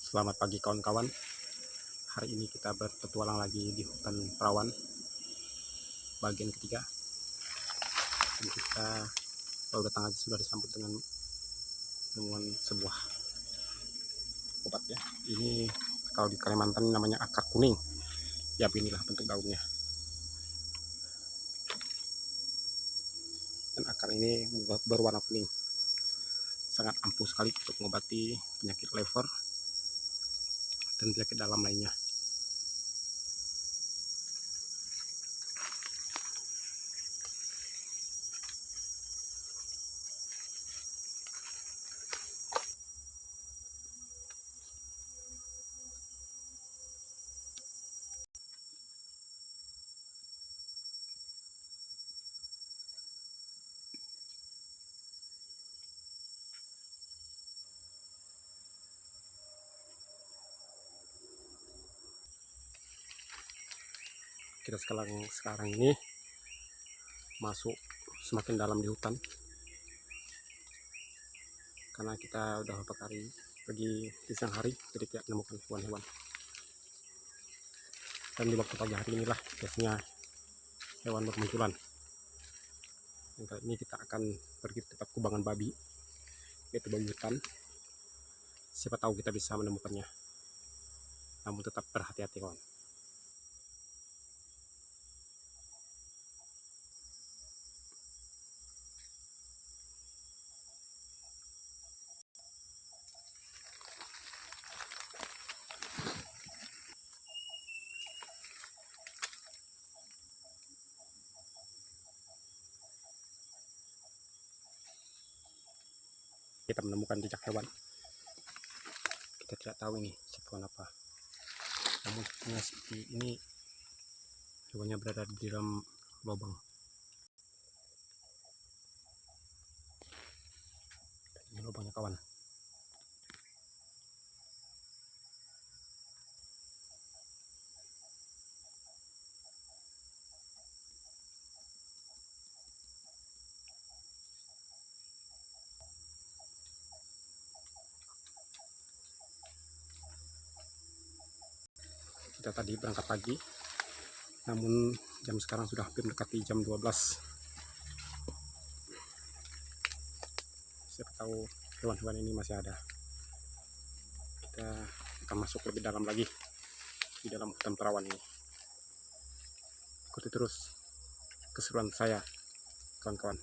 Selamat pagi kawan-kawan. Hari ini kita berpetualang lagi di hutan perawan bagian ketiga. Dan kita baru datang aja sudah disambut dengan sebuah obat ya. Ini kalau di Kalimantan namanya akar kuning. Ya inilah bentuk daunnya. Dan akar ini berwarna kuning. Sangat ampuh sekali untuk mengobati penyakit liver dan penyakit dalam lainnya. Kita sekarang ini masuk semakin dalam di hutan karena kita udah beberapa kali pergi di siang hari, jadi tidak menemukan hewan-hewan. Dan di waktu pagi hari inilah biasanya hewan bermunculan. Dan kali ini kita akan pergi ke tempat kubangan babi, yaitu babi hutan. Siapa tahu kita bisa menemukannya, namun tetap berhati-hati kawan. Kita menemukan jejak hewan. Kita tidak tahu ini hewan apa, namun seperti ini hewannya berada di dalam lubang. Ini lubangnya kawan. Kita tadi berangkat pagi, namun jam sekarang sudah hampir mendekati jam 12. Siapa tahu hewan-hewan ini masih ada. Kita akan masuk lebih dalam lagi di dalam hutan perawan ini. Ikuti terus keseruan saya kawan-kawan.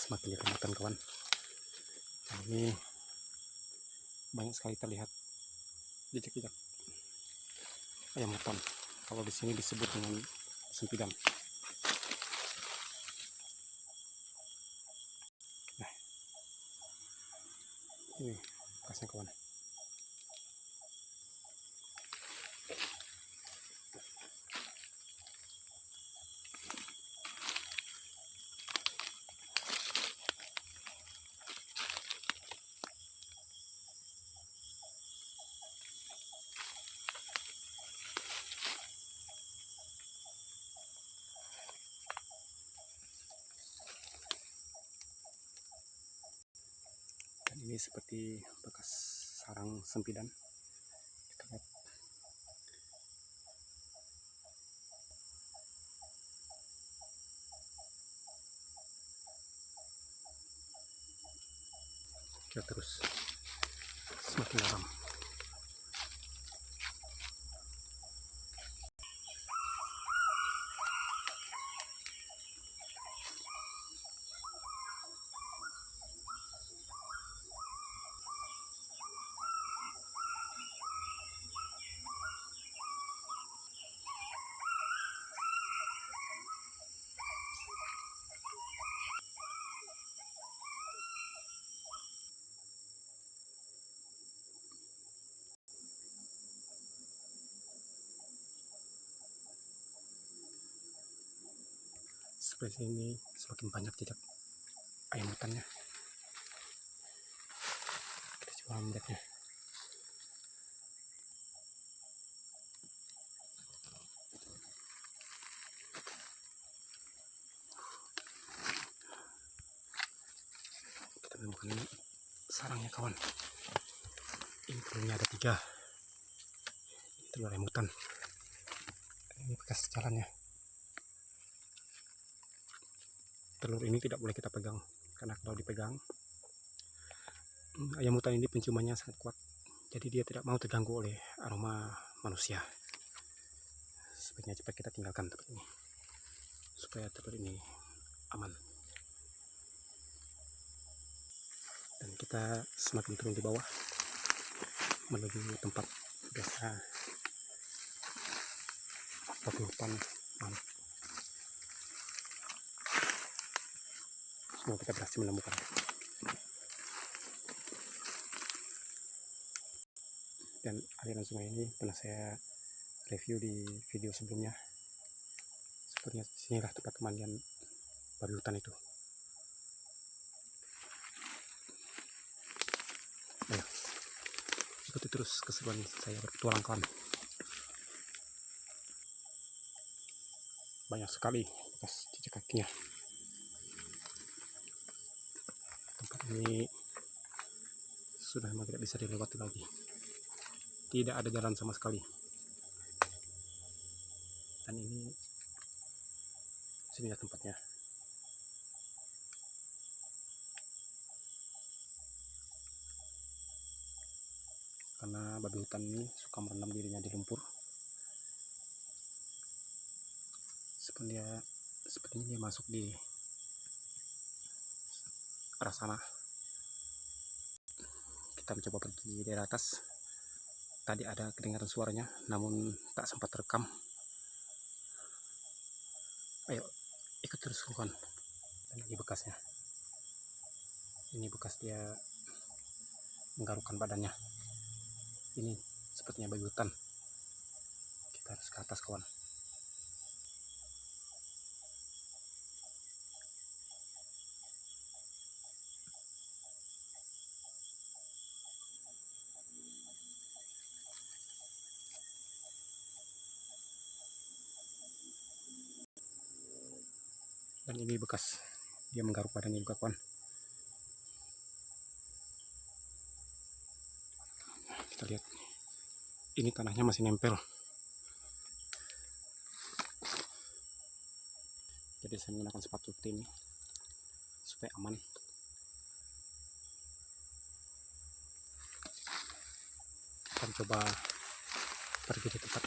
Semakin ditemukan kawan. Nah, ini banyak sekali terlihat jejak-jejak ayam hutan. Kalau di sini disebut dengan sempidan. Nah, ini bekasnya kawan. Ini seperti bekas sarang sempidan. Kita lihat. Kita terus semakin dalam. seperti ini semakin banyak jejak ayam hutannya. Kita coba melihatnya. Kita menemukan ini sarangnya kawan. Ini telurnya ada 3. Ini telur ayam hutan. Ini bekas jalannya. Telur ini tidak boleh kita pegang, karena kalau dipegang ayam hutan ini penciumannya sangat kuat, jadi dia tidak mau terganggu oleh aroma manusia. Sebaiknya cepat kita tinggalkan tempat ini supaya telur ini aman. Dan kita semakin turun di bawah menuju tempat biasa babi hutan. Semoga kita berhasil menemukan. Dan aliran sungai ini pernah saya review di video sebelumnya. Sepertinya sinilah tempat kemandian babi hutan itu. Ayo, ikuti terus keseruan saya berpetualang kawan. Banyak sekali bekas jejak kakinya. Tempat ini sudah memang tidak bisa dilewati lagi. Tidak ada jalan sama sekali. Dan ini sinilah tempatnya. Karena babi hutan ini suka merendam dirinya di lumpur. Sepertinya dia masuk di arah sana. Kita mencoba pergi dari atas. Tadi ada kedengaran suaranya, namun tak sempat terekam. Ayo, ikut terus kawan. Dan ini bekasnya. Ini bekas dia menggarukkan badannya. Ini sepertinya babi hutan. Kita harus ke atas kawan. Dan ini bekas dia menggaruk badannya juga kawan. Kita lihat, ini tanahnya masih nempel. Jadi saya menggunakan sepatu seperti ini supaya aman. Kita coba pergi di tempat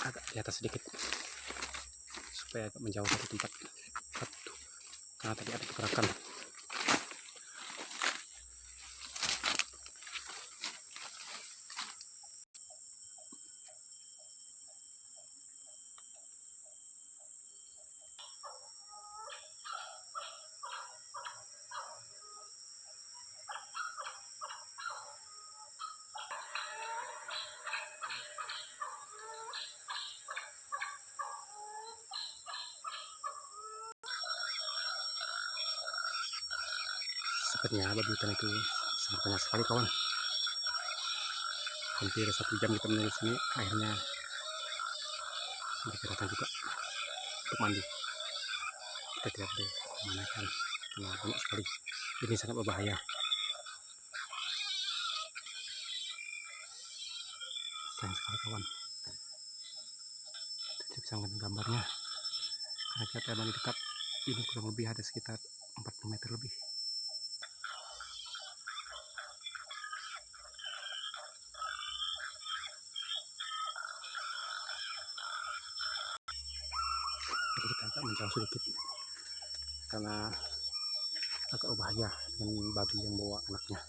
agak di atas sedikit supaya agak menjauh dari tempat batu, karena tadi ada pergerakan. Sepertinya babi hutan itu sangat banyak sekali kawan. Hampir 1 jam kita menunggu sini, akhirnya mereka datang juga untuk mandi. Kita tidak boleh memanakan karena banyak sekali. Ini sangat berbahaya. Sayang sekali kawan. Kita bisa melihat gambarnya karena kita terbang dekat. Ini kurang lebih ada sekitar 40 meter lebih. Jadi kita agak menjauh sedikit karena agak berbahaya dengan babi yang bawa anaknya.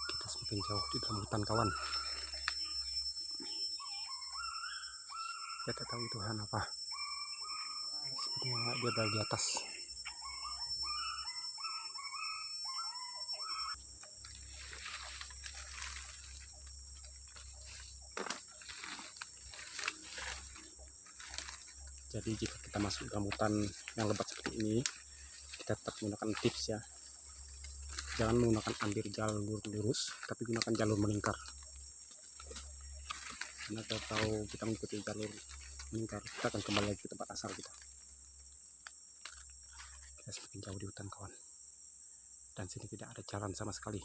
Kita semakin jauh di dalam hutan kawan. Kita tahu itu Tuhan apa. Sepertinya dia berada di atas. Jadi jika kita masuk dalam hutan yang lebat seperti ini, kita tetap menggunakan tips ya. Jangan menggunakan ambil jalur lurus, tapi gunakan jalur melingkar. Karena kalau kita mengikuti jalur melingkar, kita akan kembali lagi ke tempat asal kita. Kita semakin jauh di hutan, kawan. Dan sini tidak ada jalan sama sekali.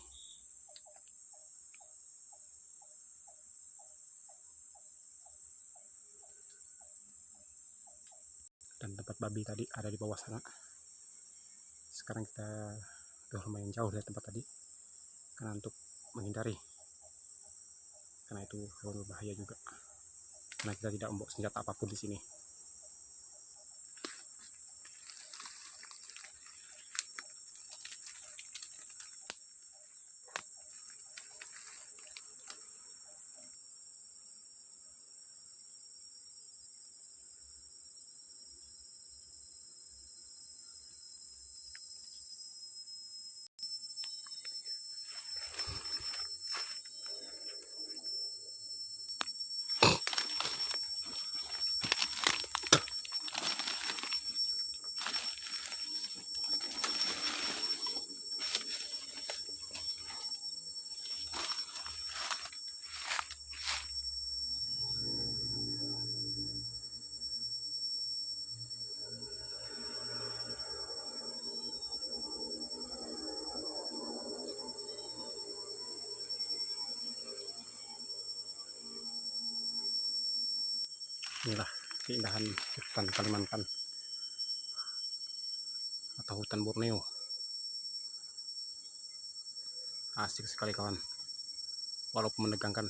Dan tempat babi tadi ada di bawah sana. Sekarang kita udah lumayan jauh dari tempat tadi, karena untuk menghindari, karena itu hewan berbahaya juga. Karena kita tidak membawa senjata apapun di sini. Inilah keindahan hutan Kalimantan atau hutan Borneo. Asik sekali, kawan, walaupun menegangkan.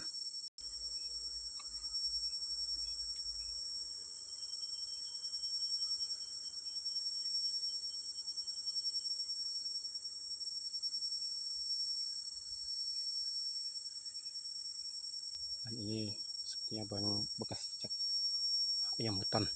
Dan ini sepertinya bekas cicak ayam hutan.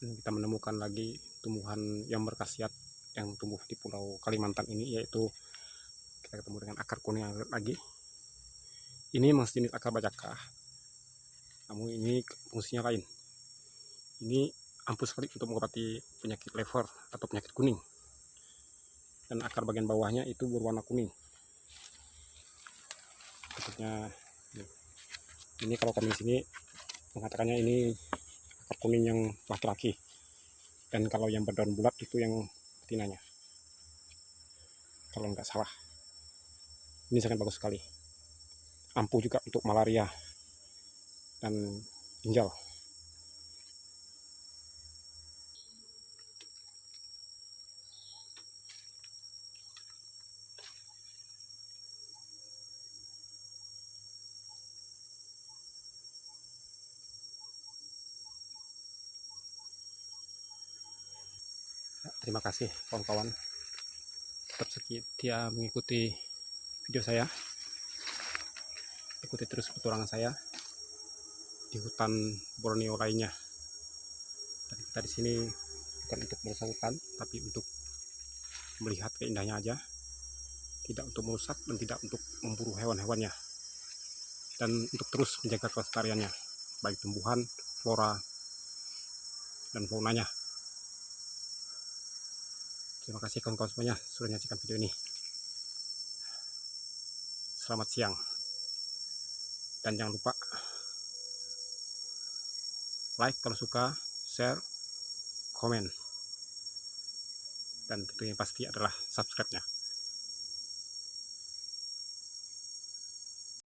Dan kita menemukan lagi tumbuhan yang berkhasiat yang tumbuh di Pulau Kalimantan ini, yaitu kita ketemu dengan akar kuning lagi. Ini memang jenis akar bajaka, namun ini fungsinya lain. Ini ampuh sekali untuk mengobati penyakit lever atau penyakit kuning. Dan akar bagian bawahnya itu berwarna kuning. Bentuknya ini, kalau kami sini mengatakannya ini akar kuning yang laki-laki. Dan kalau yang berdaun bulat itu yang betinanya, kalau nggak salah. Ini sangat bagus sekali. Ampuh juga untuk malaria dan ginjal. Terima kasih kawan-kawan, tetap setia mengikuti video saya. Ikuti terus petualangan saya di hutan Borneo lainnya. Dan kita di sini bukan untuk merusak hutan, tapi untuk melihat keindahannya aja, tidak untuk merusak dan tidak untuk memburu hewan-hewannya, dan untuk terus menjaga kelestariannya, baik tumbuhan, flora, dan faunanya. Terima kasih kawan-kawan semuanya sudah menyaksikan video ini. Selamat siang. Dan jangan lupa like kalau suka, share, komen, dan tentunya pasti adalah subscribe-nya.